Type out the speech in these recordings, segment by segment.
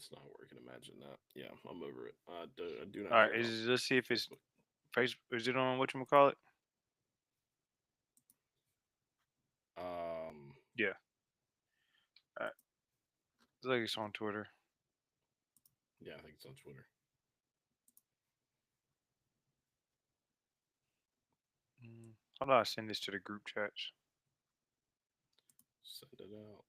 it's not working. Imagine that. Yeah, I'm over it. I do All not right, care about let's see if it's Facebook. Facebook. Is it on whatchamacallit? Um, Yeah. All right. It's like it's on Twitter. yeah, I think it's on Twitter. How do I send this to the group chats? Send it out.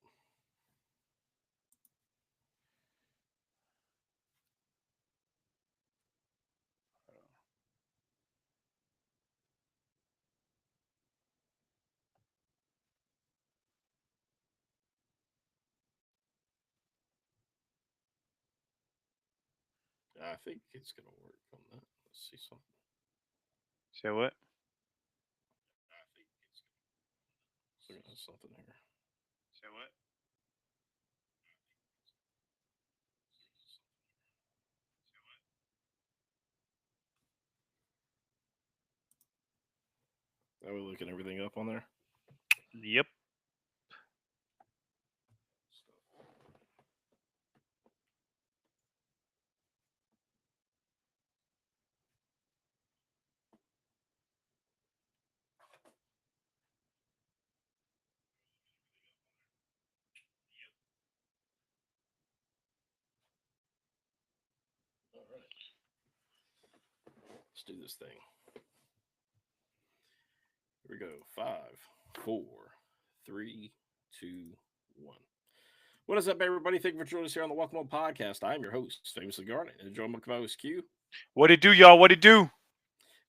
I think it's gonna work on that. Let's see something. Say what? I think it's looking at something here. Say what? Are we looking everything up on there? Yep. All right, let's do this thing. Here we go. Five, four, three, two, one. What is up, everybody? Thank you for joining us here on the Welcome Home Podcast. I am your host, Famously Garnet, and joined by my host Q. What it do, y'all? What it do?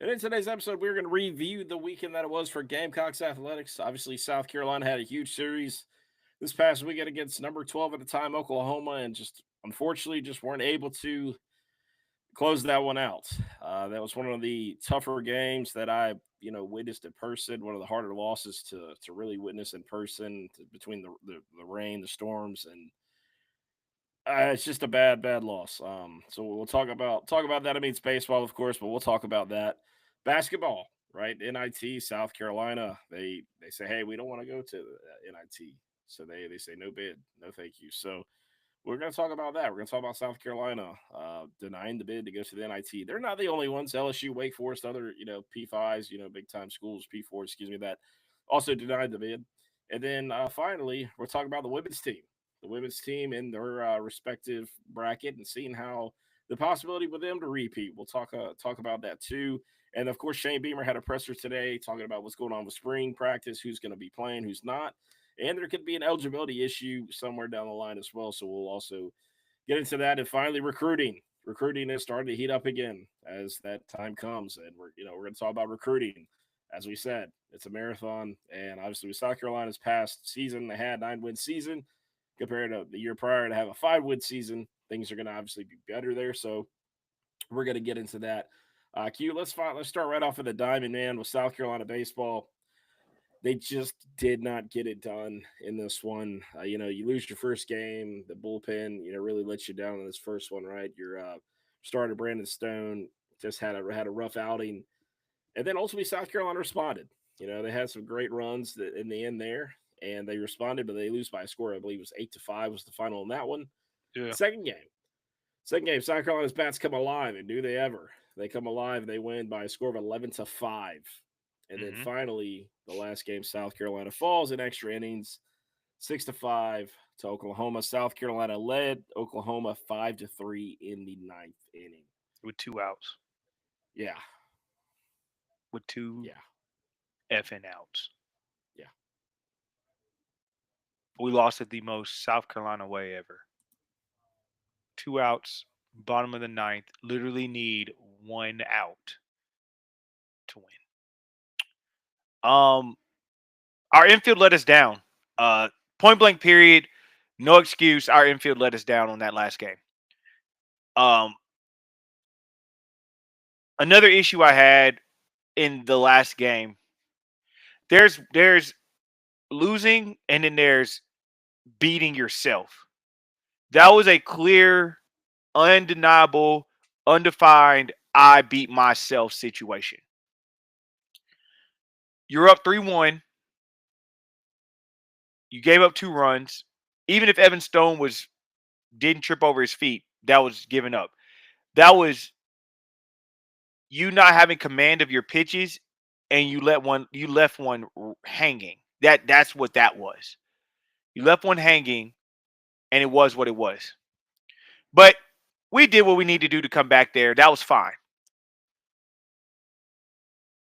And in today's episode, we're going to review the weekend that it was for Gamecocks athletics. Obviously, South Carolina had a huge series this past weekend against number 12 at the time, Oklahoma, and just unfortunately just weren't able to close that one out. That was one of the tougher games that I, witnessed in person. One of the harder losses to really witness in person between the rain, the storms, and it's just a bad loss. So we'll talk about that. I mean, it's baseball, of course, but we'll talk about that. Basketball, right? NIT, South Carolina. They say, hey, we don't want to go to NIT, so they say no bid, no thank you. So we're going to talk about that. We're going to talk about South Carolina denying the bid to go to the NIT. They're not the only ones. LSU, Wake Forest, other P5s, big time schools, P4, excuse me, that also denied the bid. And then finally, we're talking about the women's team in their respective bracket, and seeing how the possibility with them to repeat. We'll talk about that too. And of course, Shane Beamer had a presser today talking about what's going on with spring practice, who's going to be playing, who's not, and there could be an eligibility issue somewhere down the line as well. So we'll also get into that. And finally, recruiting. Recruiting is starting to heat up again as that time comes, and we're going to talk about recruiting. As we said, it's a marathon, and obviously with South Carolina's past season, they had 9-win season compared to the year prior to have a 5-win season. Things are going to obviously be better there, so we're going to get into that. Q, let's start right off with the Diamond Man with South Carolina baseball. They just did not get it done in this one. You lose your first game. The bullpen, really let you down in this first one, right? Your starter Brandon Stone just had a rough outing, and then ultimately South Carolina responded. They had some great runs in the end there, and they responded, but they lose by a score. I believe it was 8-5 was the final in that one. Yeah. Second game, Second game, South Carolina's bats come alive, and do they ever? They come alive. They win by a score of 11-5, and then Mm-hmm. finally, the last game, South Carolina falls in extra innings, 6-5 to Oklahoma. South Carolina led Oklahoma 5-3 in the ninth inning. With 2 outs. Yeah, With two yeah, effing outs. yeah. We lost it the most South Carolina way ever. 2 outs, bottom of the ninth. Literally need 1 out to win. Um, our infield let us down. Point blank period. No excuse. Our infield let us down on that last game. Um, Another issue I had in the last game. There's losing and then there's beating yourself. That was a clear, undeniable, undefined I beat myself situation. You're up 3-1. You gave up 2 runs. Even if Evan Stone was didn't trip over his feet, that was giving up. That was you not having command of your pitches, and you left one hanging. That's what that was. You left one hanging, and it was what it was. But we did what we need to do to come back there. That was fine.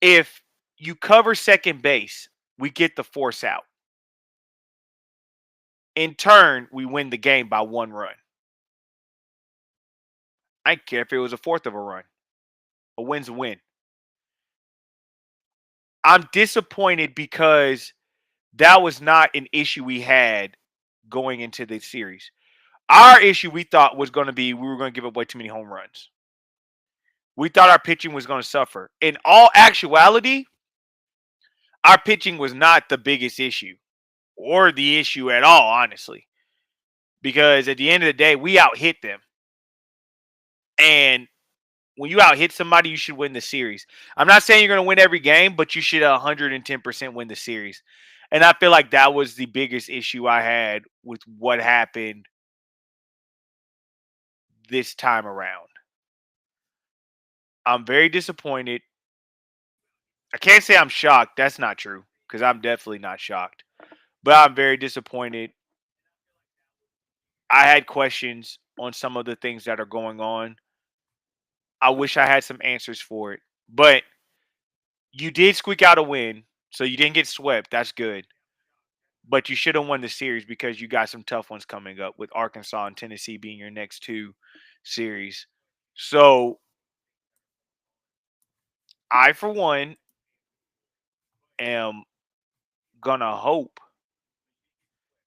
If you cover second base, we get the force out. In turn, we win the game by 1 run. I don't care if it was a fourth of a run. A win's a win. I'm disappointed because that was not an issue we had going into the series. Our issue, we thought, was going to be we were going to give up way too many home runs. We thought our pitching was going to suffer. In all actuality, our pitching was not the biggest issue or the issue at all, honestly. Because at the end of the day, we out-hit them. And when you out-hit somebody, you should win the series. I'm not saying you're going to win every game, but you should 110% win the series. And I feel like that was the biggest issue I had with what happened this time around. I'm very disappointed. I can't say I'm shocked. That's not true because I'm definitely not shocked. But I'm very disappointed. I had questions on some of the things that are going on. I wish I had some answers for it. But you did squeak out a win, so you didn't get swept. That's good. But you should have won the series because you got some tough ones coming up with Arkansas and Tennessee being your next 2 series. So I, for one, am going to hope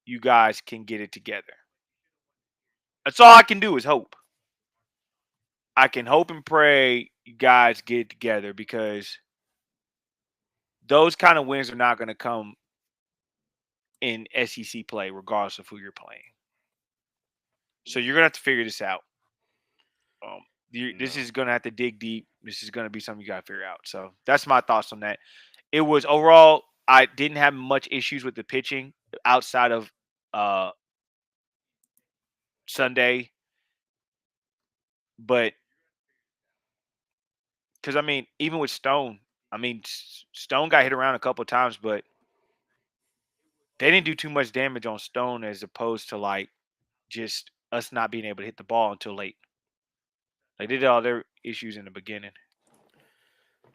you guys can get it together. That's all I can do is hope. I can hope and pray you guys get it together because those kind of wins are not going to come in SEC play regardless of who you're playing. So you're going to have to figure this out. This is going to have to dig deep. This is going to be something you got to figure out. So that's my thoughts on that. It was overall, I didn't have much issues with the pitching outside of Sunday. But because, I mean, even with Stone, Stone got hit around a couple of times, but they didn't do too much damage on Stone as opposed to like just us not being able to hit the ball until late. They did all their issues in the beginning.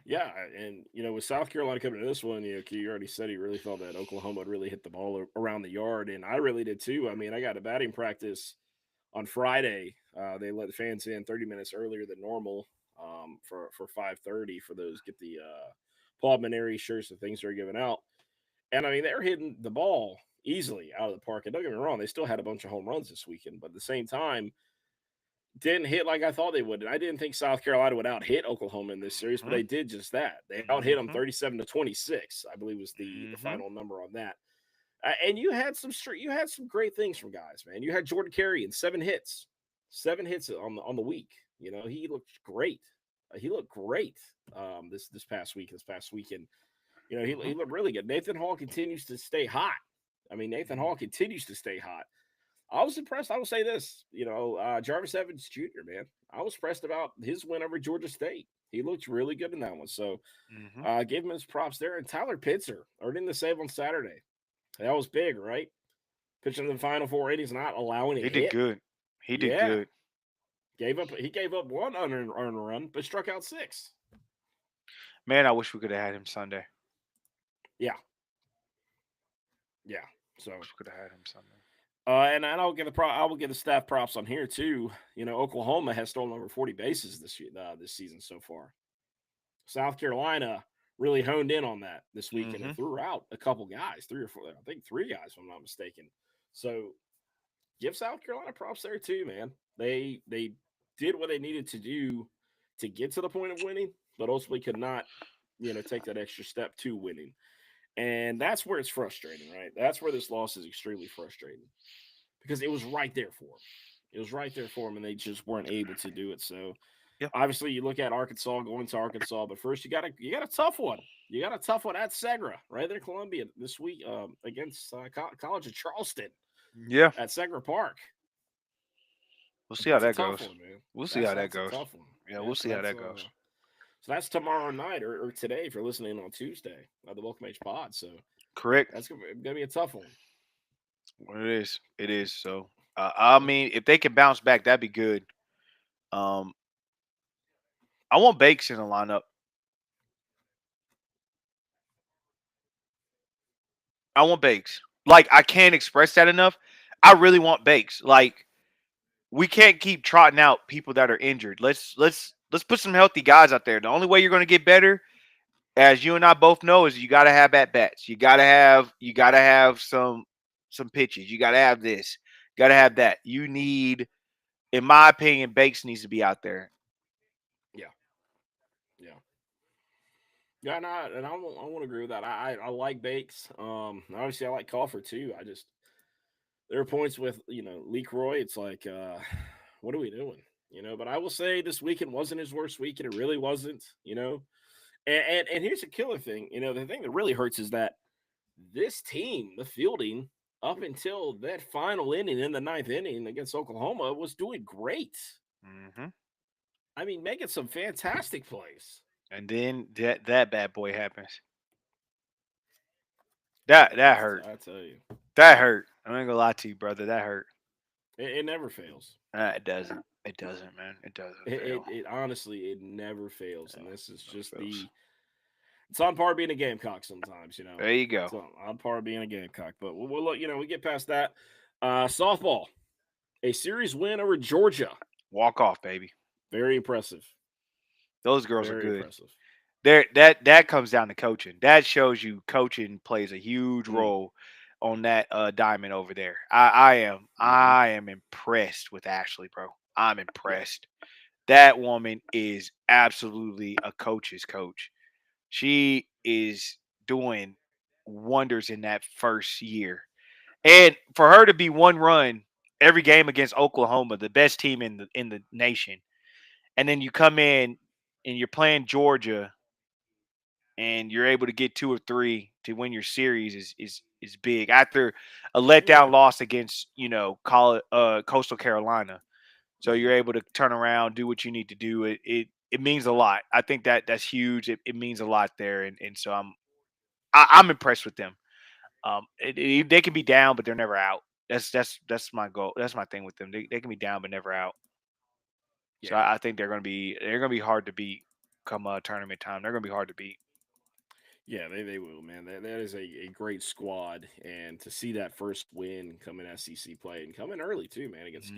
Yeah, and with South Carolina coming to this one, you already said he really thought that Oklahoma would really hit the ball around the yard, and I really did too. I mean, I got a batting practice on Friday. They let the fans in 30 minutes earlier than normal for 5:30 for those get the Paul Maneri shirts and things they're giving out. And I mean, they're hitting the ball easily out of the park. And don't get me wrong, they still had a bunch of home runs this weekend, but at the same time, didn't hit like I thought they would. And I didn't think South Carolina would out hit Oklahoma in this series, but they did just that. They out hit them 37-26, I believe was the final number on that. And you had some great things from guys, man. You had Jordan Carey in 7 hits on the week. He looked great. He looked great this past weekend. He looked really good. Nathan Hall continues to stay hot. Nathan Hall continues to stay hot. I was impressed. I will say this, Jarvis Evans Jr., man. I was impressed about his win over Georgia State. He looked really good in that one. So gave him his props there. And Tyler Pitzer earning the save on Saturday. That was big, right? Pitching in the final 4 innings, not allowing it. He did good. He did good. He gave up 1 unearned run, but struck out 6. Man, I wish we could have had him Sunday. Yeah. So we could have had him Sunday. And I will give the staff props on here too. Oklahoma has stolen over 40 bases this season so far. South Carolina really honed in on that this weekend and threw out a couple guys, 3 or 4, I think 3 guys, if I'm not mistaken. So give South Carolina props there too, man. They did what they needed to do to get to the point of winning, but ultimately could not, take that extra step to winning. And that's where it's frustrating, right? That's where this loss is extremely frustrating because it was right there for them. It was right there for them, and they just weren't able to do it. So, obviously, you look at Arkansas going to Arkansas, but first you got a tough one. You got a tough one at Segra, right there, Columbia this week against College of Charleston. Yeah, at Segra Park. We'll see how That's a that tough goes. one, man. We'll see how that That's a goes. tough one. Yeah, Yeah, we'll see how that goes. so that's tomorrow night or today if you're listening on Tuesday of the Welcome Age Pod. So Correct. that's gonna be a tough one. Well, it is. It is. So, I mean, if they can bounce back, that'd be good. Um, I want Bakes in the lineup. I want Bakes. Like, I can't express that enough. I really want Bakes. Like, we can't keep trotting out people that are injured. Let's put some healthy guys out there. The only way you're going to get better, as you and I both know, is you got to have at bats. You got to have some pitches. You got to have this. Got to have that. You need, in my opinion, Bakes needs to be out there. Yeah, yeah. Yeah, no, and I won't agree with that. I like Bakes. Obviously I like Crawford too. I just there are points with Lee Croy. It's like, what are we doing? But I will say this weekend wasn't his worst weekend. It really wasn't. And here's a killer thing. The thing that really hurts is that this team, the fielding, up until that final inning in the ninth inning against Oklahoma, was doing great. Mm-hmm. I mean, making some fantastic plays. And then that bad boy happens. That hurt. I tell you, That hurt. I'm not gonna lie to you, brother. That hurt. it never fails. It doesn't. It doesn't, man. It doesn't fail. It honestly, it never fails, and this is just fails. it's on par being a Gamecock sometimes. There you go. It's on par being a Gamecock, but we'll look. We get past that. Softball, a series win over Georgia. Walk off, baby. Very impressive. Those girls Very are good. impressive. There, that comes down to coaching. That shows you coaching plays a huge role on that diamond over there. I am impressed with Ashley, bro. I'm impressed. That woman is absolutely a coach's coach. She is doing wonders in that first year. And for her to be one run every game against Oklahoma, the best team in the nation, and then you come in and you're playing Georgia and you're able to get 2 or 3 to win your series is big. After a letdown loss against, Coastal Carolina. So you're able to turn around, do what you need to do. It means a lot. I think that's huge. It means a lot there, and so I'm impressed with them. They can be down, but they're never out. That's my goal. That's my thing with them. They can be down, but never out. Yeah. So I think they're gonna be hard to beat come tournament time. They're gonna be hard to beat. Yeah, they will, man. That is a great squad, and to see that first win come in SEC play and come in early too, man, against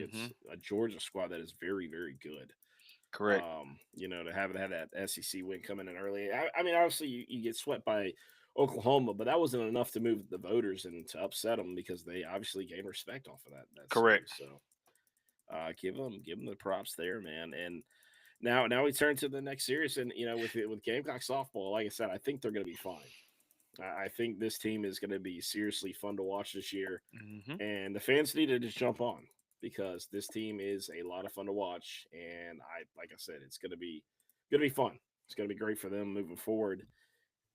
a Georgia squad that is very, very good. Correct. To have that SEC win coming in early. I mean, obviously you get swept by Oklahoma, but that wasn't enough to move the voters and to upset them because they obviously gained respect off of that. Correct. Series. So give them the props there, man. And now we turn to the next series, and with Gamecock softball, like I said, I think they're going to be fine. I think this team is going to be seriously fun to watch this year, and the fans need to just jump on because this team is a lot of fun to watch. And like I said, it's going to be fun. It's going to be great for them moving forward.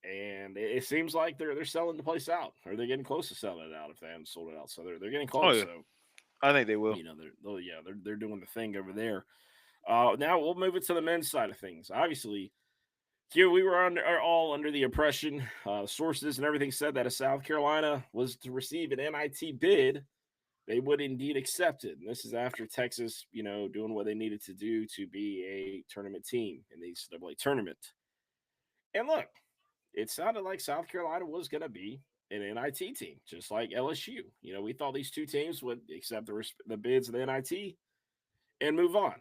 And it seems like they're selling the place out, or they're getting close to selling it out if they haven't sold it out. So they're getting close. Oh, yeah. So I think they will. They're doing the thing over there. Now we'll move it to the men's side of things. Obviously, here we were all under the impression, sources and everything said that if South Carolina was to receive an NIT bid, they would indeed accept it. And this is after Texas, doing what they needed to do to be a tournament team in the NCAA tournament. And look, it sounded like South Carolina was going to be an NIT team, just like LSU. We thought these two teams would accept the bids of the NIT and move on.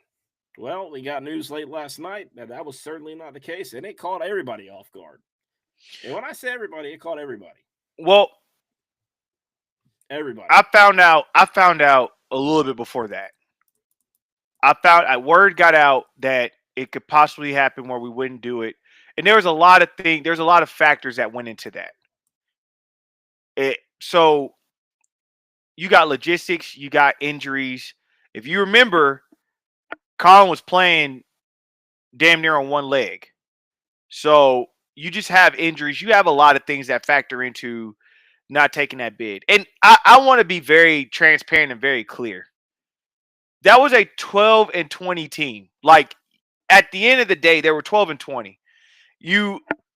Well, we got news late last night that was certainly not the case, and it caught everybody off guard. And when I say everybody, it caught everybody. Well, everybody. I found out a little bit before that. Word got out that it could possibly happen where we wouldn't do it, and there's a lot of factors that went into that. So you got logistics, you got injuries. If you remember, Colin was playing damn near on one leg. So you just have injuries. You have a lot of things that factor into not taking that bid. And I want to be very transparent and very clear. That was a 12-20 team. Like, at the end of the day, they were 12-20.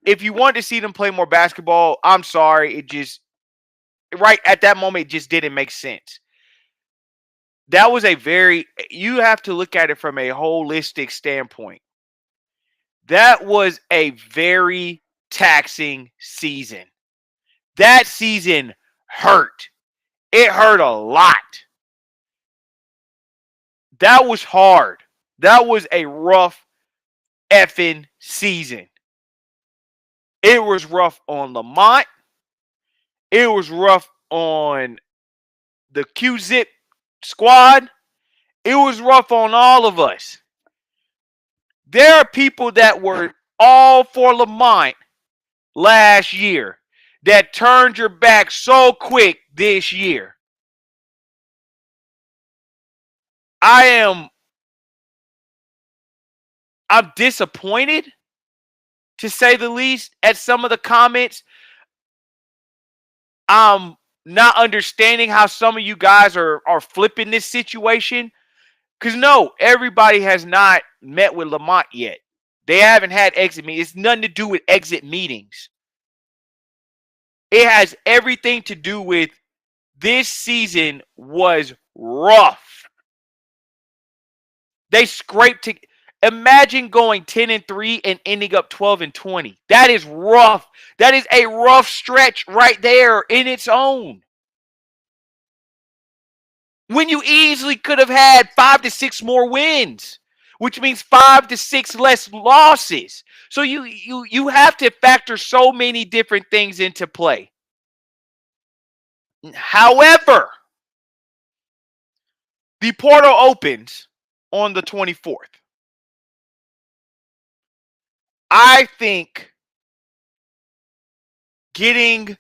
If you want to see them play more basketball, I'm sorry. It just, right at that moment, it just didn't make sense. That was you have to look at it from a holistic standpoint. That was a very taxing season. That season hurt. It hurt a lot. That was hard. That was a rough effing season. It was rough on Lamont. It was rough on the Q-Zip squad. It was rough on all of us. There are people that were all for Lamont last year that turned your back so quick this year. I'm disappointed, to say the least, at some of the comments. I'm not understanding how some of you guys are flipping this situation. Because no, everybody has not met with Lamont yet. They haven't had exit meetings. It's nothing to do with exit meetings. It has everything to do with this season was rough. They scraped to. Imagine going 10-3 and ending up 12-20. That is rough. That is a rough stretch right there in its own. When you easily could have had 5 to 6 more wins, which means 5 to 6 less losses. So you have to factor so many different things into play. However, the portal opens on the 24th. I think getting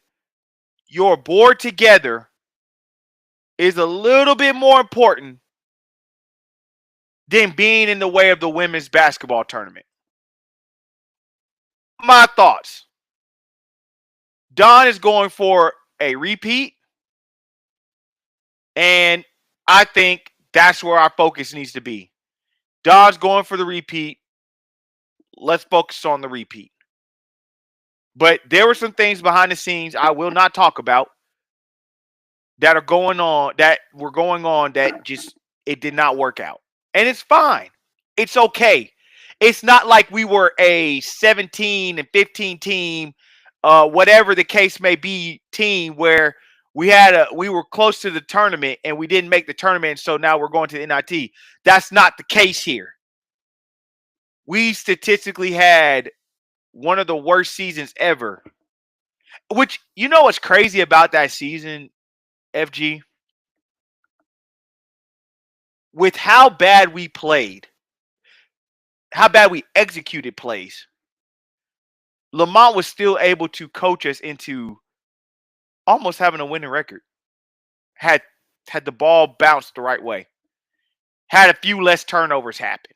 your board together is a little bit more important than being in the way of the women's basketball tournament. My thoughts. Don is going for a repeat, and I think that's where our focus needs to be. Don's going for the repeat. Let's focus on the repeat. But there were some things behind the scenes I will not talk about that are going on, that were going on, that just, it did not work out. And it's fine. It's okay. It's not like we were a 17-15 team, whatever the case may be, team where we were close to the tournament and we didn't make the tournament, so now we're going to the NIT. That's not the case here. We statistically had one of the worst seasons ever. Which, you know what's crazy about that season, FG? With how bad we played, how bad we executed plays, Lamont was still able to coach us into almost having a winning record. Had the ball bounced the right way. Had a few less turnovers happen.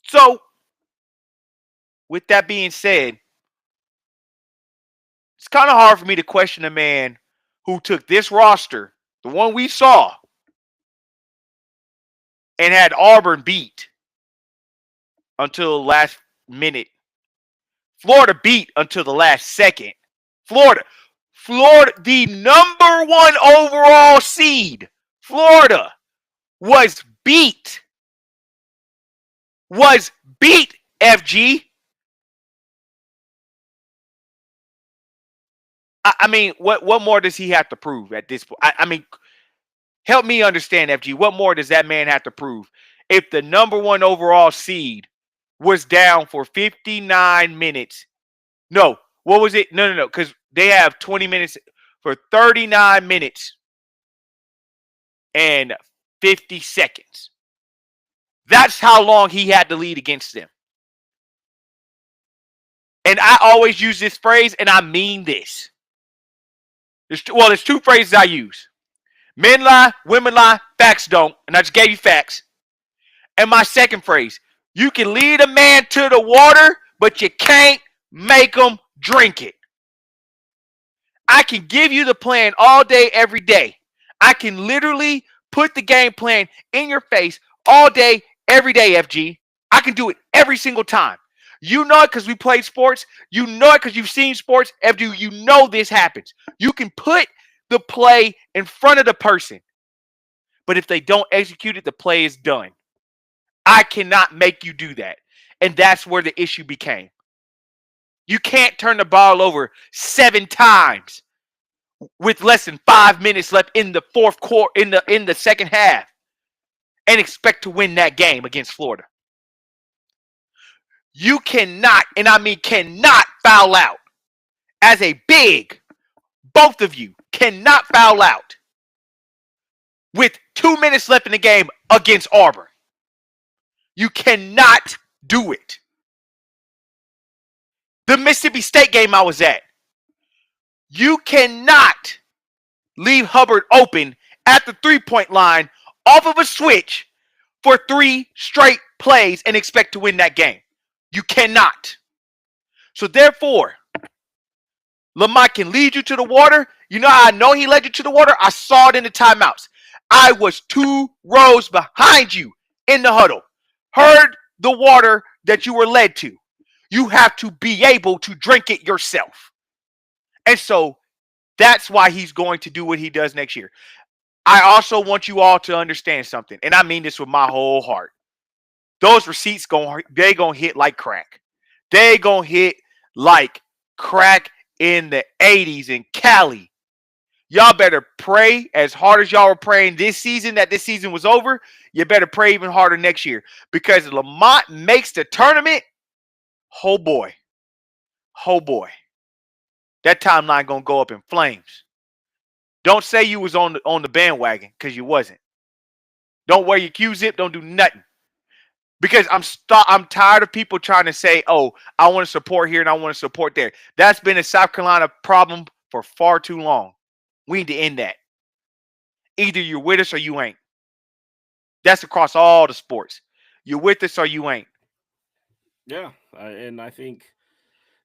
So, with that being said, it's kind of hard for me to question a man who took this roster, the one we saw, and had Auburn beat until the last minute. Florida beat until the last second. Florida, the number 1 overall seed, Florida, was beat. FG. I mean, what more does he have to prove at this point? I mean, help me understand, FG. What more does that man have to prove? If the number 1 overall seed was down for 59 minutes. No, what was it? No, because they have 20 minutes for 39 minutes and 50 seconds. That's how long he had to lead against them. And I always use this phrase, and I mean this. There's 2 phrases I use. Men lie, women lie, facts don't. And I just gave you facts. And my second phrase, you can lead a man to the water, but you can't make him drink it. I can give you the plan all day, every day. I can literally put the game plan in your face all day, every day, FG. I can do it every single time. You know it because we played sports. You know it because you've seen sports. FG, you know this happens. You can put the play in front of the person. But if they don't execute it, the play is done. I cannot make you do that. And that's where the issue became. You can't turn the ball over 7 times with less than 5 minutes left in the fourth quarter, in the second half, and expect to win that game against Florida. You cannot, and I mean cannot, foul out. As a big, both of you cannot foul out with 2 minutes left in the game against Auburn. You cannot do it. The Mississippi State game I was at, you cannot leave Hubbard open at the 3-point line off of a switch for 3 straight plays and expect to win that game. You cannot. So therefore, Lamont can lead you to the water. You know how I know he led you to the water? I saw it in the timeouts. I was 2 rows behind you in the huddle. Heard the water that you were led to. You have to be able to drink it yourself. And so that's why he's going to do what he does next year. I also want you all to understand something, and I mean this with my whole heart. Those receipts they gonna hit like crack. They gonna hit like crack in the 80s in Cali. Y'all better pray as hard as y'all were praying this season that this season was over. You better pray even harder next year, because Lamont makes the tournament. Oh boy, that timeline gonna go up in flames. Don't say you was on the bandwagon, because you wasn't. Don't wear your Q-zip. Don't do nothing. Because I'm tired of people trying to say, oh, I want to support here and I want to support there. That's been a South Carolina problem for far too long. We need to end that. Either you're with us or you ain't. That's across all the sports. You're with us or you ain't. Yeah, and I think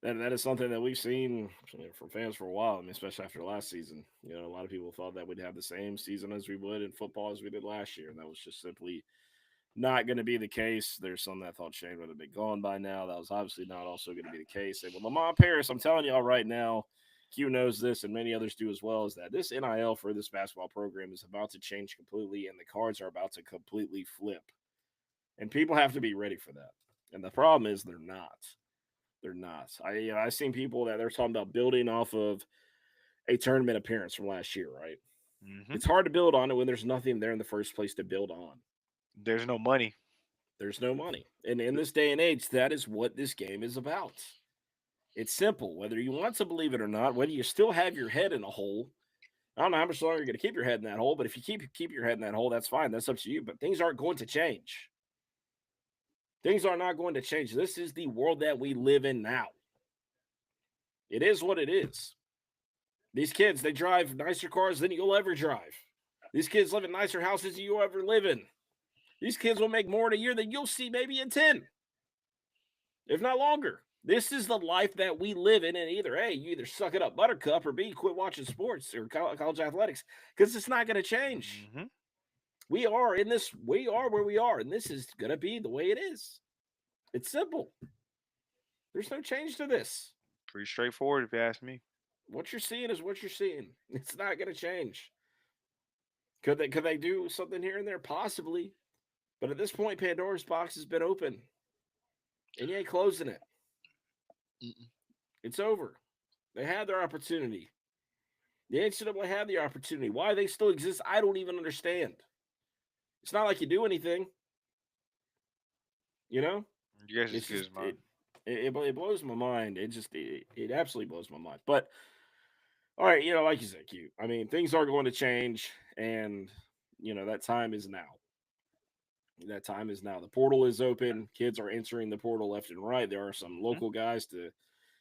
that is something that we've seen from fans for a while. I mean, especially after last season. You know, a lot of people thought that we'd have the same season as we would in football as we did last year, and that was just simply not going to be the case. There's some that thought Shane would have been gone by now. That was obviously not also going to be the case. And with Lamont Paris, I'm telling y'all right now, Q knows this and many others do as well, is that this NIL for this basketball program is about to change completely, and the cards are about to completely flip. And people have to be ready for that. And the problem is they're not. They're not. I've seen people that they're talking about building off of a tournament appearance from last year, right? Mm-hmm. It's hard to build on it when there's nothing there in the first place to build on. There's no money. There's no money. And in this day and age, that is what this game is about. It's simple. Whether you want to believe it or not, whether you still have your head in a hole, I don't know how much longer you're going to keep your head in that hole, but if you keep your head in that hole, that's fine. That's up to you. But things aren't going to change. Things are not going to change. This is the world that we live in now. It is what it is. These kids, they drive nicer cars than you'll ever drive. These kids live in nicer houses than you'll ever live in. These kids will make more in a year than you'll see maybe in 10, if not longer. This is the life that we live in, and either A, you either suck it up, buttercup, or B, quit watching sports or college athletics, because it's not going to change. Mm-hmm. We are where we are, and this is going to be the way it is. It's simple. There's no change to this. Pretty straightforward, if you ask me. What you're seeing is what you're seeing. It's not going to change. Could they do something here and there? Possibly. But at this point, Pandora's box has been open. And you ain't closing it. Mm-mm. It's over. They had their opportunity. The NCAA had the opportunity. Why they still exist, I don't even understand. It's not like you do anything. You know? You guys just it blows my mind. It absolutely blows my mind. But, all right, like you said, Q, I mean, things are going to change. And, that time is now. That time is now. The portal is open. Kids are entering the portal left and right. There are some local guys to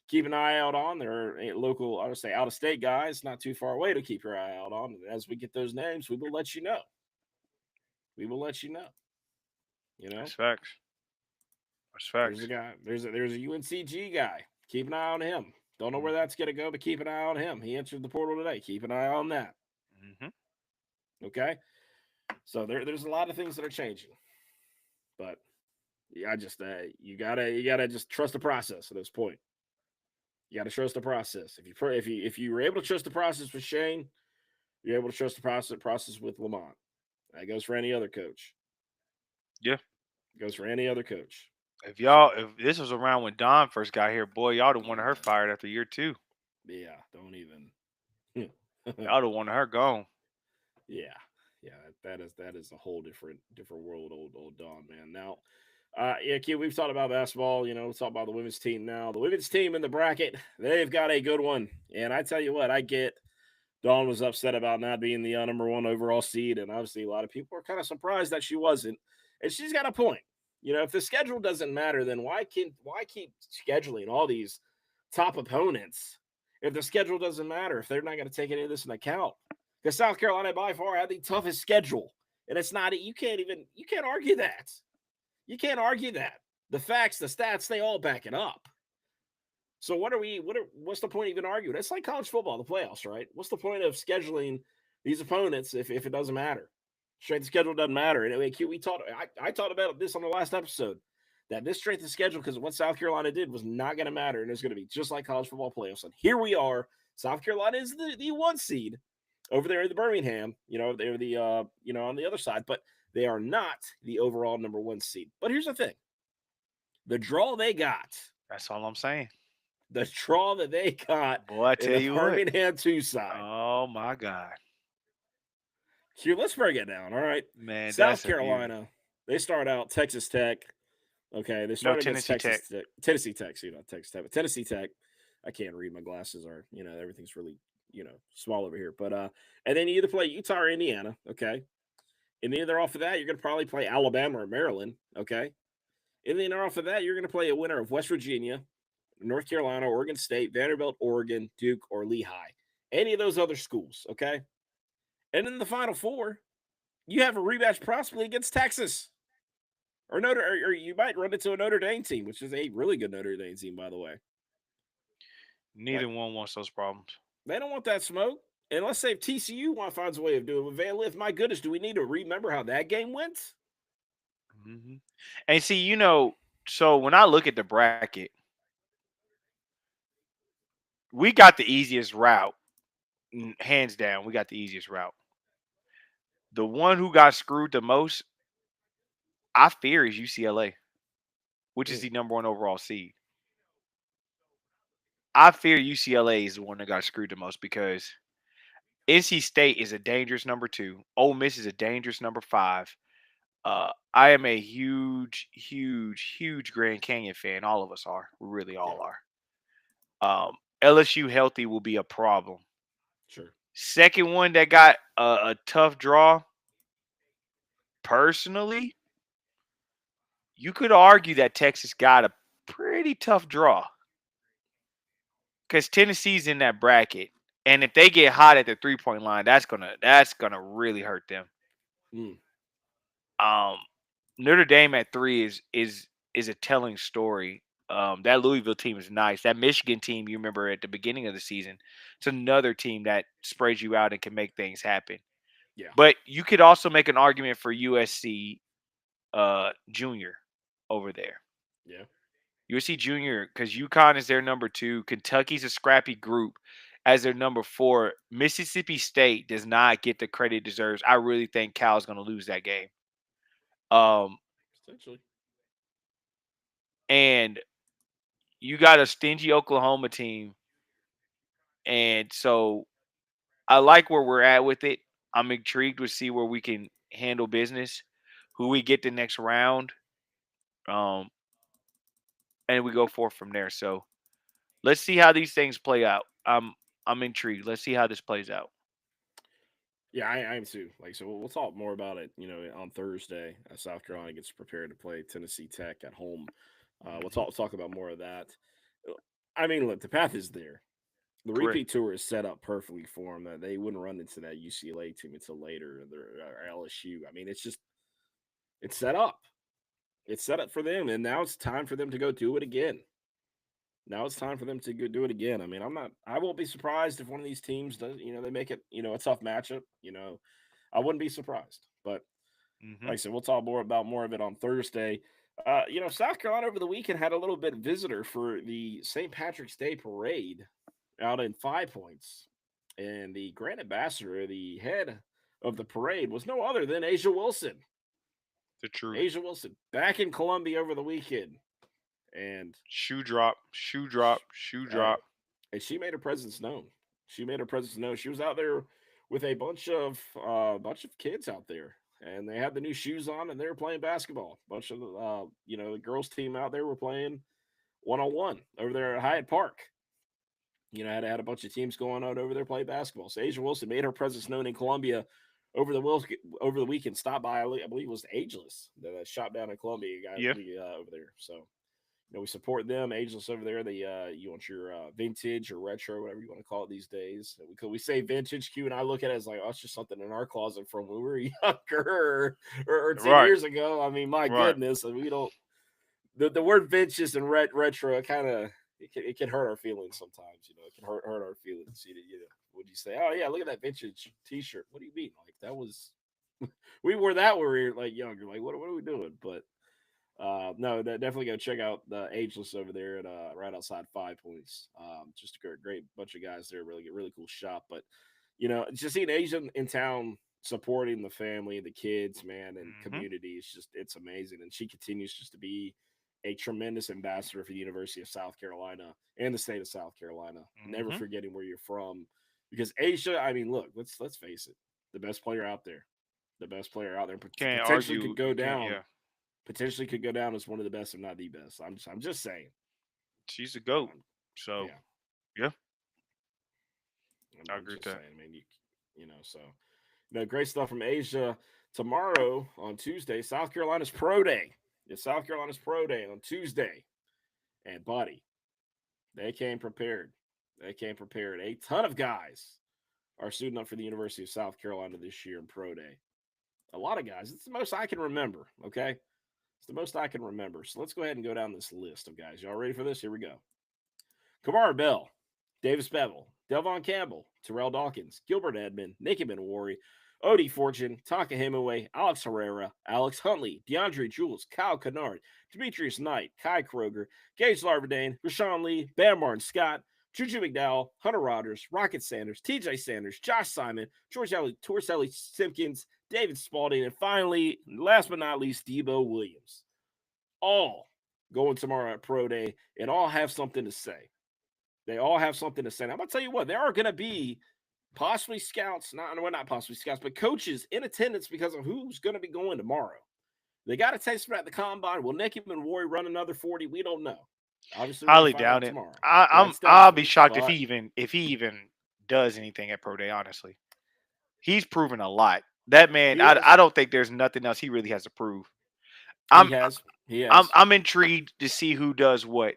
keep an eye out on. There are local, I would say, out-of-state guys not too far away to keep your eye out on. And as we get those names, we will let you know. We will let you know. That's facts. That's facts. There's a guy. There's a UNCG guy. Keep an eye on him. Don't know where that's going to go, but keep an eye on him. He entered the portal today. Keep an eye on that. Mm-hmm. Okay? So there's a lot of things that are changing, but yeah, I just you gotta just trust the process at this point. You gotta trust the process. If you were able to trust the process with Shane, you're able to trust the process with Lamont. That goes for any other coach. Yeah. It goes for any other coach. If So this was around when Don first got here, boy, y'all would have wanted her yeah, fired after year 2. yeah, don't even. Y'all would have wanted her gone. Yeah, yeah, that is a whole different world, old Don, man. Now, yeah, kid, we've talked about basketball. Let's talk about the women's team now. The women's team in the bracket, they've got a good one, and I tell you what, I get. Dawn was upset about not being the number one overall seed, and obviously a lot of people are kind of surprised that she wasn't. And she's got a point. If the schedule doesn't matter, then why keep scheduling all these top opponents if the schedule doesn't matter? If they're not going to take any of this into account, because South Carolina by far had the toughest schedule, and it's not. You can't argue that. You can't argue that. The facts, the stats, they all back it up. So what's the point even arguing? It's like college football, the playoffs, right? What's the point of scheduling these opponents if it doesn't matter? Strength of schedule doesn't matter. And I talked about this on the last episode that this strength of schedule, because of what South Carolina did, was not going to matter, and it's going to be just like college football playoffs. And here we are. South Carolina is the one seed over there in the Birmingham. They're the on the other side, but they are not the overall number one seed. But here's the thing: the draw they got. That's all I'm saying. The draw that they got Boy, I in tell the you what. Birmingham 2 side. Oh my God. Here, let's break it down. All right. Man, South that's a beauty. Carolina, they start out Texas Tech. Okay. They No, start against Tennessee Tech. Texas Tech. Tennessee Tech, Texas Tech. But Tennessee Tech, I can't read. My glasses are, everything's really, small over here. But, and then you either play Utah or Indiana. Okay. And then off of that, you're going to probably play Alabama or Maryland. Okay. And then off of that, you're going to play a winner of West Virginia, North Carolina, Oregon State, Vanderbilt, Oregon, Duke, or Lehigh. Any of those other schools, okay? And in the Final Four, you have a rematch possibly against Texas. Or you might run into a Notre Dame team, which is a really good Notre Dame team, by the way. Neither Like, one wants those problems. they don't want that smoke. And let's say if TCU finds a way of doing it with Van Lith, my goodness, do we need to remember how that game went? And see, so when I look at the bracket, we got the easiest route. Hands down, we got the easiest route. The one who got screwed the most, I fear, is UCLA, which is the number one overall seed. I fear UCLA is the one that got screwed the most because NC State is a dangerous number 2. Ole Miss is a dangerous number 5. I am a huge, huge, huge Grand Canyon fan. All of us are. We really all are. LSU healthy will be a problem. Sure. Second one that got a tough draw, personally, you could argue that Texas got a pretty tough draw because Tennessee's in that bracket, and if they get hot at the 3-point line, that's gonna really hurt them. Notre Dame at 3 is a telling story. That Louisville team is nice. That Michigan team, you remember at the beginning of the season, it's another team that spreads you out and can make things happen. Yeah. But you could also make an argument for USC Junior over there. Yeah. USC Junior, because UConn is their number 2. Kentucky's a scrappy group as their number 4. Mississippi State does not get the credit it deserves. I really think Cal's going to lose that game. Essentially. And you got a stingy Oklahoma team. And so I like where we're at with it. I'm intrigued to see where we can handle business, who we get the next round. And we go forth from there. So let's see how these things play out. I'm intrigued. Let's see how this plays out. Yeah, I am too. So we'll talk more about it, on Thursday as South Carolina gets prepared to play Tennessee Tech at home. We'll talk about more of that. I mean, look, the path is there. The Correct. repeat tour is set up perfectly for them. That they wouldn't run into that UCLA team until later, or LSU. I mean, it's set up. It's set up for them, and now it's time for them to go do it again. Now it's time for them to go do it again. I mean, I won't be surprised if one of these teams does, they make it, a tough matchup. I wouldn't be surprised. But Mm-hmm. like I said, we'll talk more of it on Thursday. South Carolina over the weekend had a little bit of visitor for the St. Patrick's Day parade out in 5 Points. And the grand ambassador, the head of the parade, was no other than Asia Wilson. The truth. Asia Wilson back in Columbia over the weekend. And Shoe drop, shoe drop, shoe hey, drop. and she made her presence known. She made her presence known. She was out there with a bunch of kids out there, and they had the new shoes on, and they were playing basketball. Bunch of the girls team out there were playing 1-on-1 over there at Hyatt Park. Had a bunch of teams going on over there playing basketball. So Asia Wilson made her presence known in Columbia over the weekend. Stopped by, I believe it was Ageless that shop down in Columbia. Yeah. Over there. So we support them. Ageless over there. You want your vintage or retro, whatever you want to call it these days. We say vintage. Q and I look at it as like, oh, it's just something in our closet from when we were younger or 10 Right. years ago. I mean, my goodness, we don't. The word vintage and retro kind of it can hurt our feelings sometimes. It can hurt our feelings. Would you say, oh yeah, look at that vintage T-shirt? What do you mean? Like that was we wore that when we were like younger. Like what are we doing? But no, definitely go check out the Ageless over there at right outside 5 Points. Just a great bunch of guys there. Really cool shop. But just seeing Asian in town supporting the family, the kids, man, and community is it's amazing. And she continues just to be a tremendous ambassador for the University of South Carolina and the state of South Carolina. Never forgetting where you're from, because Asia. I mean, look, let's face it, the best player out there, Can't potentially argue. could go down. Yeah. Potentially could go down as one of the best, if not the best. I'm just saying. She's a GOAT. So, yeah. I agree with that. Saying, I mean, so great stuff from Asia. Tomorrow on Tuesday, South Carolina's Pro Day. It's South Carolina's Pro Day on Tuesday. And buddy, they came prepared. A ton of guys are suiting up for the University of South Carolina this year in Pro Day. A lot of guys. It's the most I can remember, okay? It's the most I can remember. So let's go ahead and go down this list of guys. Y'all ready for this? Here we go. Kamara Bell, Davis Bevel, Delvon Campbell, Terrell Dawkins, Gilbert Edmond, Nicky Benwari, Odie Fortune, Taka Hemingway, Alex Herrera, Alex Huntley, DeAndre Jules, Kyle Kennard, Demetrius Knight, Kai Kroger, Gage Larverdane, Rashawn Lee, Bam Martin Scott, Juju McDowell, Hunter Rodgers, Rocket Sanders, TJ Sanders, Josh Simon, Torselli Simpkins, David Spalding, and finally, last but not least, Debo Williams. All going tomorrow at Pro Day and all have something to say. They all have something to say. And I'm going to tell you what, there are going to be possibly scouts, not possibly scouts, but coaches in attendance because of who's going to be going tomorrow. They got a taste for that at the combine. Will Nicky Benwari run another 40? We don't know. Obviously, highly doubt it. I'll be shocked if he even does anything at Pro Day. Honestly, he's proven a lot. That man, I don't think there's nothing else he really has to prove. He has. I'm intrigued to see who does what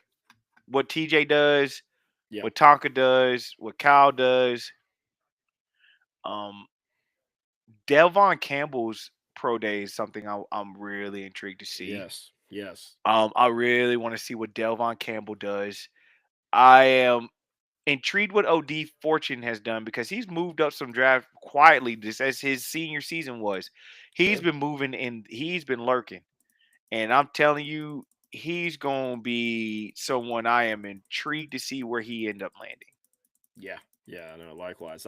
TJ does, what Tonka does, what Kyle does. Delvon Campbell's Pro Day is something I'm really intrigued to see. Yes. I really want to see what Delvon Campbell does. I am intrigued what OD Fortune has done because he's moved up some draft quietly just as his senior season was. He's been moving and he's been lurking. And I'm telling you, he's going to be someone I am intrigued to see where he end up landing. Yeah, no, likewise.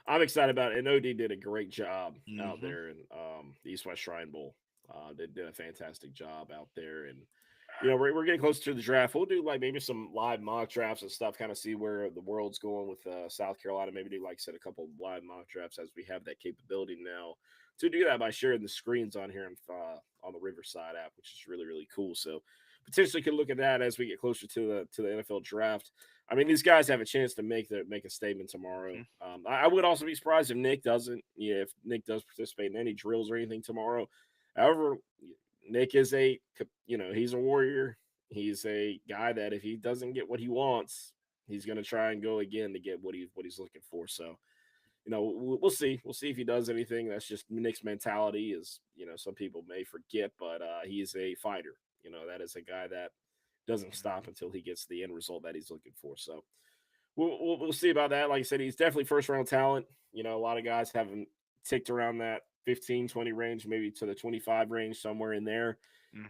I'm excited about it. And OD did a great job out there in the East West Shrine Bowl. They did a fantastic job out there. And, we're getting closer to the draft. We'll do like maybe some live mock drafts and stuff, kind of see where the world's going with South Carolina. Maybe do, like I said, a couple live mock drafts as we have that capability now to do that by sharing the screens on here on the Riverside app, which is really, really cool. So potentially could look at that as we get closer to the NFL draft. I mean, these guys have a chance to make a statement tomorrow. I would also be surprised if Nick doesn't. If Nick does participate in any drills or anything tomorrow. However, Nick is he's a warrior. He's a guy that if he doesn't get what he wants, he's going to try and go again to get what he's looking for. So, we'll see. We'll see if he does anything. That's just Nick's mentality. Is some people may forget, but he is a fighter. That is a guy that doesn't stop until he gets the end result that he's looking for. So we'll see about that. Like I said, he's definitely first round talent. A lot of guys haven't ticked around that 15, 20 range, maybe to the 25 range, somewhere in there. Hmm.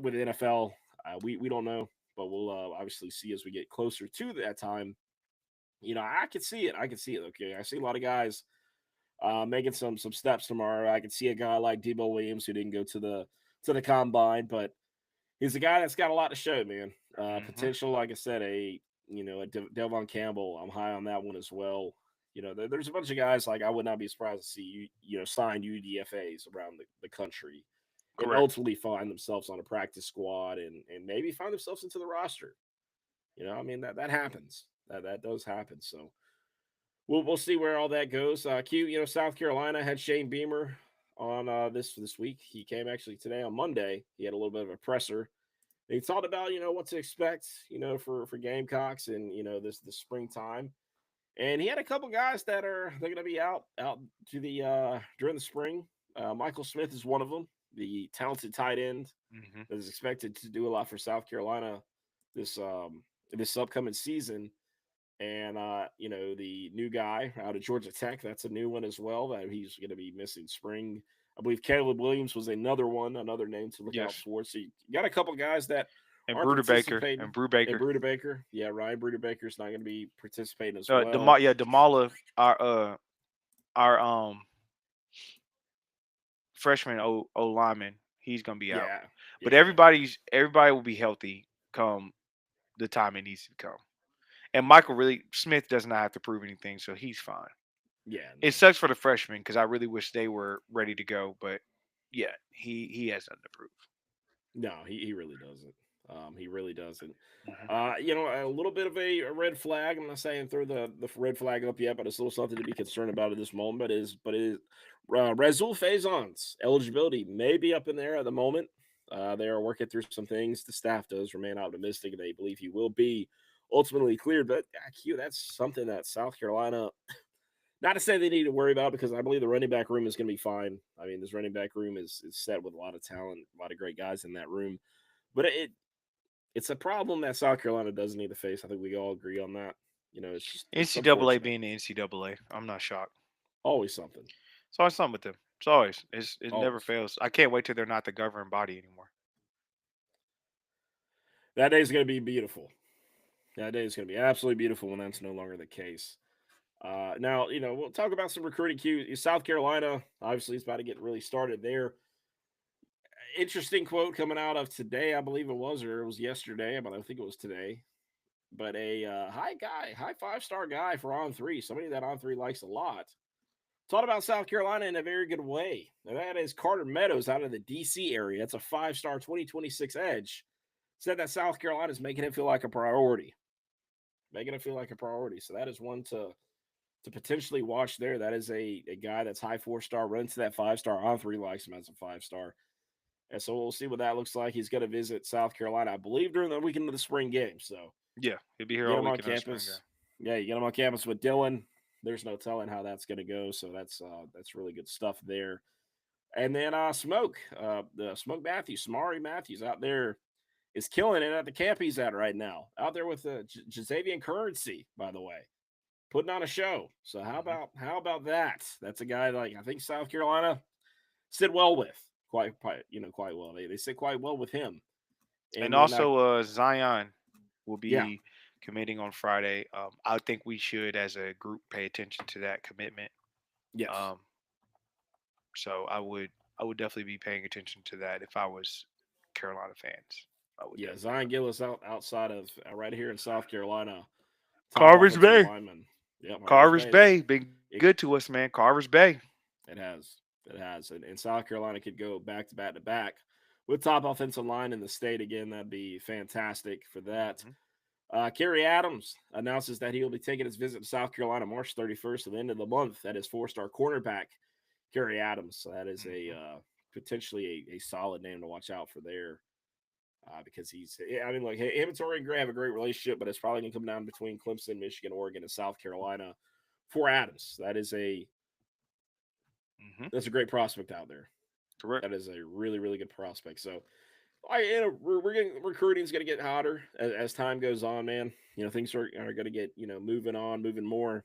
With the NFL, we don't know, but we'll obviously see as we get closer to that time. I can see it. I can see it. Okay, I see a lot of guys making some steps tomorrow. I can see a guy like Debo Williams who didn't go to the combine, but he's a guy that's got a lot to show, man. Hmm. Potential, like I said, a Delvon Campbell. I'm high on that one as well. There's a bunch of guys like I would not be surprised to see signed UDFA's around the country and Correct. ultimately find themselves on a practice squad and maybe find themselves into the roster. I mean that happens. That does happen. So we'll see where all that goes. Q, South Carolina had Shane Beamer on this week. He came actually today on Monday. He had a little bit of a presser. He talked about what to expect for Gamecocks and this springtime. And he had a couple guys they're going to be out to the during the spring. Michael Smith is one of them, the talented tight end Hmm. that is expected to do a lot for South Carolina this upcoming season. And the new guy out of Georgia Tech, that's a new one as well. That he's going to be missing spring. I believe Caleb Williams was another name to look out Yes. for. So you got a couple guys that And are Bruder Baker participating. and Brew And Baker. Bruder Baker, yeah, Ryan Bruder Baker's not going to be participating as well. Damala, our freshman O lineman, he's gonna be out. Yeah, But yeah, everybody will be healthy come the time it needs to come. And Michael really Smith does not have to prove anything, so he's fine. yeah. It sucks for the freshmen because I really wish they were ready to go, but yeah, he has nothing to prove. No, he really doesn't. He really doesn't. Hmm. A little bit of a red flag. I'm not saying throw the red flag up yet, but it's a little something to be concerned about at this moment. Razul Faison's eligibility may be up in there at the moment. They are working through some things. The staff does remain optimistic. They believe he will be ultimately cleared. But Q, that's something that South Carolina, not to say they need to worry about, because I believe the running back room is going to be fine. I mean, this running back room is set with a lot of talent, a lot of great guys in that room. But it's a problem that South Carolina does need to face. I think we all agree on that. It's NCAA unfortunate. being the NCAA, I'm not shocked. Always something. It's always something with them. It never Always. fails. I can't wait till they're not the governing body anymore. That day is going to be beautiful. That day is going to be absolutely beautiful when that's no longer the case. Now, we'll talk about some recruiting cues. South Carolina, obviously, is about to get really started there. Interesting quote coming out of today, I believe it was, or it was yesterday, but I think it was today. But a high 5-star guy for On3, somebody that On3 likes a lot, taught about South Carolina in a very good way. And that is Carter Meadows out of the D.C. area. That's a 5-star 2026 edge. Said that South Carolina is making it feel like a priority. Making it feel like a priority. So that is one to potentially watch there. That is a guy that's high 4-star, runs to that 5-star. On3 likes him as a 5-star. And so we'll see what that looks like. He's going to visit South Carolina, I believe, during the weekend of the spring game. So Yeah, he'll be here get all him on weekend on spring game. campus. Yeah, you get him on campus with Dylan. There's no telling how that's going to go. So that's really good stuff there. And then the Smoke Matthews, Samari Matthews out there is killing it at the camp he's at right now. Out there with the Jazavian Currency, by the way, putting on a show. So Hmm. how about that? That's a guy like I think South Carolina sit well with quite well. They sit quite well with him. And And then also, Zion will yeah, be committing on Friday. I think we should, as a group, pay attention to that commitment. yes. Um, so I would definitely be paying attention to that if I was Carolina fans. I would Yeah, definitely. Zion Gillis outside of right here in South Carolina, top Carver's offensive Bay. lineman. Yep, Harvest Carver's Bay. They Bay been it, good to us, man. Carver's Bay. it has it has, and South Carolina could go back to back to back with top offensive line in the state again. That'd be fantastic for that. Hmm. Kerry Adams announces that he will be taking his visit to South Carolina March 31st at the end of the month. That is 4-star cornerback Kerry Adams. So that is a Hmm. potentially a solid name to watch out for there. Because I mean, like, him and Torian Gray have a great relationship, but it's probably going to come down between Clemson, Michigan, Oregon, and South Carolina for Adams. Hmm. That's a great prospect out there. Correct. That is a really, really good prospect. So, we're getting recruiting is going to get hotter as time goes on, man. Things are going to get moving on, moving more.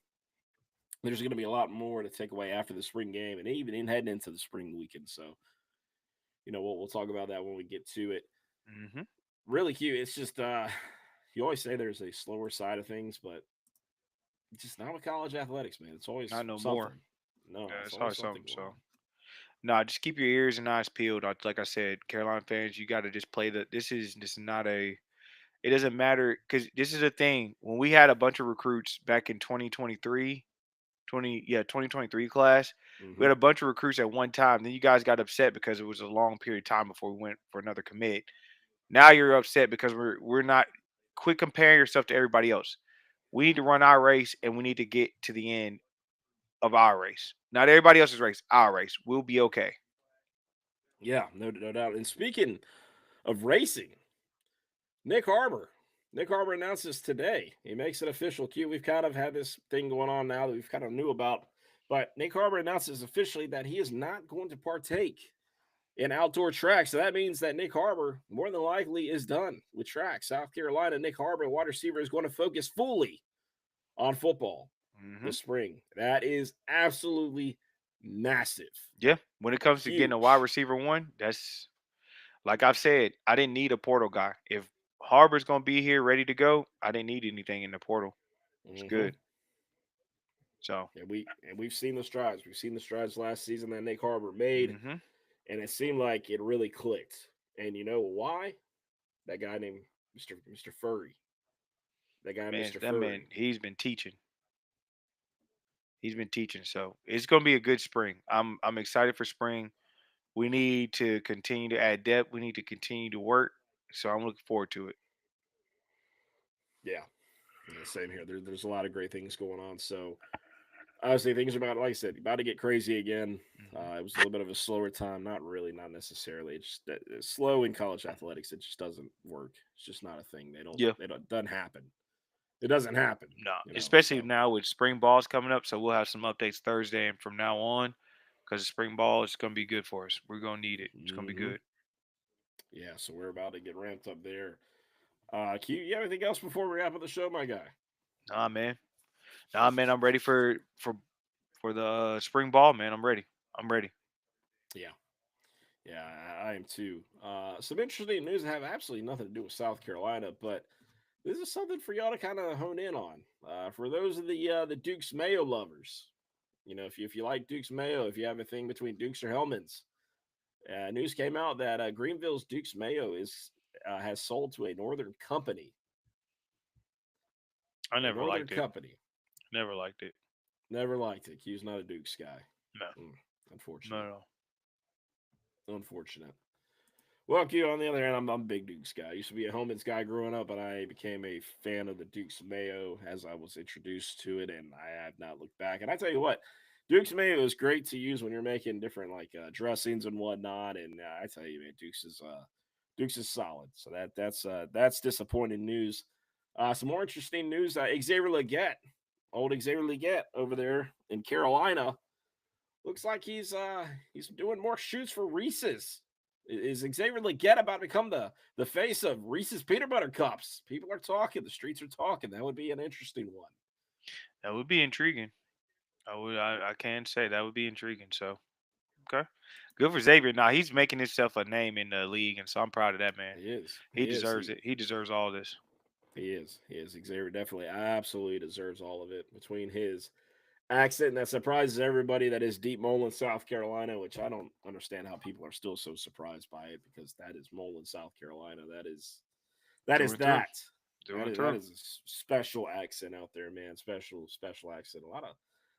there's going to be a lot more to take away after the spring game and even in heading into the spring weekend. So, we'll talk about that when we get to it. Mm-hmm. Really cute. It's just, you always say there's a slower side of things, but it's just not with college athletics, man. It's always Not no more. something. No, Yeah, it's it's always always something something. going So, on. no, just keep your ears and eyes peeled. Like I said, Carolina fans, you got to just play the. This is not a. It doesn't matter because this is a thing. When we had a bunch of recruits back in 2023, 2023 class, we Hmm. had a bunch of recruits at one time. Then you guys got upset because it was a long period of time before we went for another commit. Now you're upset because we're not. Quit comparing yourself to everybody else. We need to run our race and we need to get to the end of our race. Not everybody else's race, our race. We'll be okay. Yeah, no doubt. And speaking of racing, Nick Harbor. Nick Harbor announces today. He makes it official. Q. We've kind of had this thing going on now that we've kind of knew about, but Nick Harbor announces officially that he is not going to partake in outdoor track. So that means that Nick Harbor more than likely is done with track. South Carolina, Nick Harbor, wide receiver, is going to focus fully on football Hmm. this spring. That is absolutely massive. Yeah. When it comes to getting a wide Huge. receiver one, that's like I've said, I didn't need a portal guy. If Harbor's gonna be here ready to go, I didn't need anything in the portal. It's Mm-hmm. good. So And we've seen the strides. We've seen the strides last season that Nick Harbor made, hmm and it seemed like it really clicked. And you know why? That guy named Mr. Furry. That guy man, Mr. that man, Furry. he's been teaching. He's been teaching. So it's gonna be a good spring. I'm excited for spring. We need to continue to add depth. We need to continue to work. So I'm looking forward to it. Yeah. Yeah, same here. There's a lot of great things going on. So obviously things are about, like I said, about to get crazy again. Hmm. It was a little bit of a slower time. Not really, not necessarily. It's just that it's slow in college athletics. It just doesn't work. It's just not a thing. They don't. Yeah. They don't. Doesn't happen. It doesn't happen. No, You know. especially So. now with spring balls coming up. So we'll have some updates Thursday and from now on, because the spring ball is going to be good for us. We're going to need it. It's going to be Hmm. good. Yeah. So we're about to get ramped up there. Q, you have anything else before we wrap up the show, my guy? Nah, man. Nah, man. I'm ready for the spring ball, man. I'm ready. I'm ready. Yeah. Yeah, I am too. Some interesting news that have absolutely nothing to do with South Carolina, but this is something for y'all to kind of hone in on. For those of the Duke's Mayo lovers, if you like Duke's Mayo, if you have a thing between Dukes or Hellmans, news came out that Greenville's Duke's Mayo is has sold to a Northern company. I A never Northern liked it. company. Never liked it. Never liked it. Q's not a Duke's guy. No. Mm, No. unfortunate. No. Unfortunate. Well, Q, on the other hand, I'm a big Dukes guy. I used to be a Hellman's guy growing up, but I became a fan of the Dukes Mayo as I was introduced to it, and I have not looked back. And I tell you what, Dukes Mayo is great to use when you're making different dressings and whatnot. And I tell you, man, Dukes is solid. So that's disappointing news. Some more interesting news: Xavier Legette, old Xavier Legette over there in Carolina, looks like he's doing more shoots for Reese's. Is Xavier Legette about to become the face of Reese's peanut butter cups? People are talking. The streets are talking. That would be an interesting one. That would be intriguing. I would. I can say that would be intriguing. So okay, good for Xavier. Now he's making himself a name in the league, and so I'm proud of that man. He is. He He is. deserves it. He deserves all this. He is. He is. Xavier definitely absolutely deserves all of it between his accent that surprises everybody that is Deep Moline, South Carolina, which I don't understand how people are still so surprised by it because that is Moline, South Carolina. That is that Through is and through. that. Through That and is that through. is a special accent out there, man. Special accent. A lot of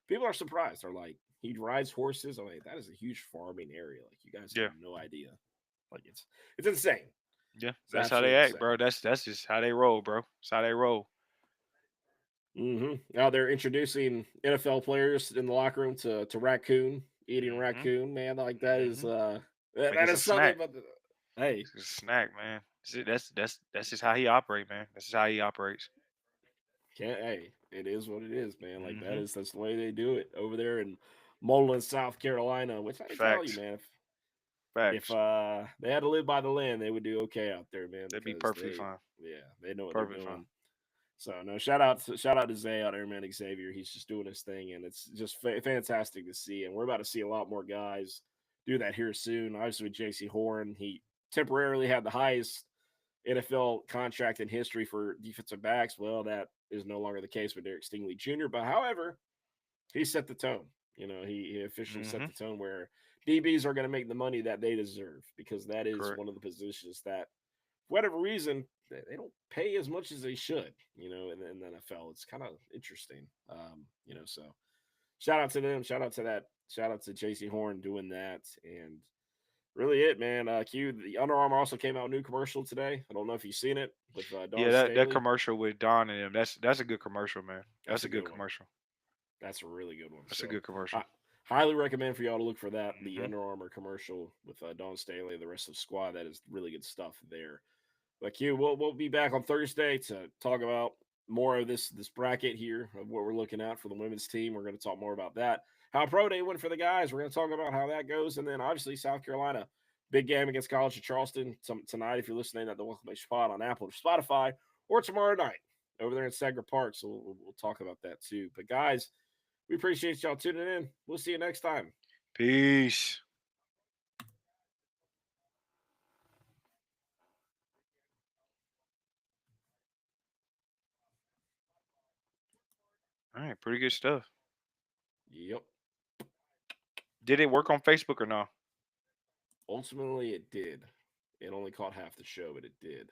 people are surprised. They're like, he rides horses. I'm like, that is a huge farming area. Like, you guys have Yeah. no idea. Like, it's insane. Yeah. It's That's how they absolutely act, insane. bro. That's just how they roll, bro. That's how they roll. Now they're introducing NFL players in the locker room to raccoon, eating Hmm. raccoon. Man, like that is Hmm. Like that it's a is something. snack. But hey, It's a snack, man. That's just how he operate, man. That's just how he operates. can't hey, it is what it is, man. Like Hmm. that's the way they do it over there in Mullen, South Carolina. Which I can tell you, Facts. man, if Facts. they had to live by the land, they would do okay out there, man, That'd be because perfectly fine. they know what they're Perfectly fine. doing. So no, shout out to Zay out there, man. Xavier, he's just doing his thing, and it's just fantastic to see. And we're about to see a lot more guys do that here soon. Obviously, with J.C. Horn, he temporarily had the highest NFL contract in history for defensive backs. Well, that is no longer the case with Derek Stingley Jr. But however, he set the tone. You know, he officially set Mm-hmm. the tone where DBs are going to make the money that they deserve because that is Correct. one of the positions that, for whatever reason, they don't pay as much as they should. You know, in the NFL, it's kind of interesting. You know, so shout out to them. Shout out to that. Shout out to J.C. Horn doing that, and really it, man. Q, the Under Armour also came out with a new commercial today. I don't know if you've seen it with Dawn Yeah, that Staley. commercial with Don and him. That's a good commercial, man. That's That's a a good good one. commercial. That's a really good one. That's a So good commercial. I highly recommend for y'all to look for that. The Mm-hmm. Under Armour commercial with Dawn Staley and the rest of the squad. That is really good stuff there. But Q, we'll be back on Thursday to talk about more of this bracket here of what we're looking at for the women's team. We're going to talk more about that. How Pro Day went for the guys. We're going to talk about how that goes, and then obviously South Carolina, big game against College of Charleston tonight. If you're listening at the Welcome Back Spot on Apple or Spotify, or tomorrow night over there in Segra Park. So we'll talk about that too. But guys, we appreciate y'all tuning in. We'll see you next time. Peace. All right, pretty good stuff. Yep. Did it work on Facebook or no? Ultimately, it did. It only caught half the show, but it did.